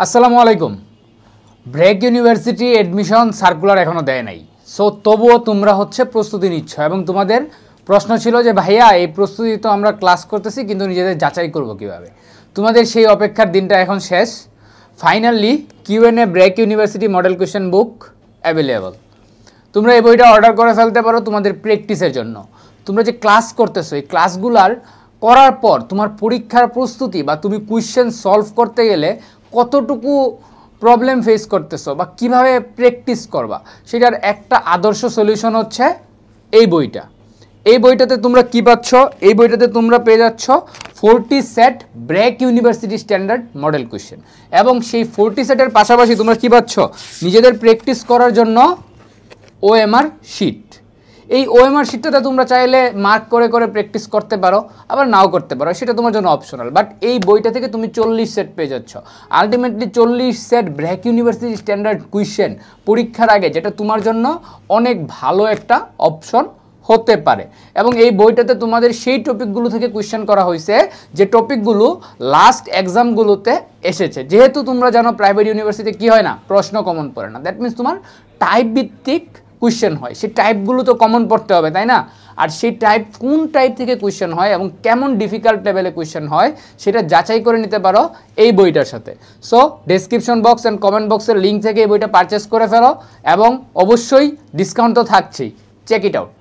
আসসালামু আলাইকুম। Break university admission circular এখনও দেয় নাই, সো তবুও তোমরা প্রস্তুতি নিচ্ছ এবং তোমাদের প্রশ্ন ছিল যে ভাইয়া এই প্রস্তুতি তো আমরা ক্লাস করতেছি কিন্তু নিজেদের যাচাই করব কিভাবে। তোমাদের সেই অপেক্ষার দিনটা এখন শেষ। Finally Q N A break university model question book available. তোমরা এই বইটা অর্ডার করে ফেলতে পারো তোমাদের প্র্যাকটিসের জন্য। তোমরা যে ক্লাস করতেছো এই ক্লাসগুলার করার পর তোমার পরীক্ষার প্রস্তুতি বা তুমি কোয়েশ্চেন সলভ করতে গেলে কতটুকু প্রবলেম ফেস করতেছো বা কিভাবে প্র্যাকটিস করবা সেটার একটা আদর্শ সলিউশন হচ্ছে এই বইটা। এই বইটাতে তোমরা কি পাচ্ছ? এই বইটাতে তোমরা পেয়ে যাচ্ছ 40 set BRAC university standard model question এবং সেই 40 সেটের পাশাপাশি তোমরা কি পাচ্ছ? নিজেদের প্র্যাকটিস করার জন্য ওএমআর শিট। এই ওএমআর শিটটাতে তোমরা চাইলে মার্ক করে করে প্র্যাকটিস করতে পারো, আবার নাও করতে পারো, সেটা তোমার জন্য অপশনাল। বাট এই বইটা থেকে তুমি 40 সেট পেয়ে যাচ্ছ। Ultimately 40 set BRAC university standard question পরীক্ষার আগে, যেটা তোমার জন্য অনেক ভালো একটা অপশন হতে পারে। এবং এই বইটাতে তোমাদের সেই টপিকগুলো থেকে কোয়েশ্চেন করা হয়েছে যে টপিকগুলো লাস্ট এক্সামগুলোতে এসেছে। যেহেতু তোমরা জানো প্রাইভেট ইউনিভার্সিটিতে কী হয় না, প্রশ্ন কমন পড়ে না, দ্যাট মিনস তোমার টাইপ ভিত্তিক কোয়েশ্চেন হয়। সেই টাইপগুলো তো কমন পড়তে হবে, তাই না? আর সেই টাইপ কোন টাইপ থেকে কোয়েশ্চেন হয় এবং কেমন ডিফিকাল্ট লেভেলে কোয়েশ্চেন হয় সেটা যাচাই করে নিতে পারো এই বইটার সাথে। So description box and comment বক্সের লিঙ্ক থেকে এই বইটা পারচেস করে ফেলো এবং অবশ্যই ডিসকাউন্ট তো থাকছেই। Check it out.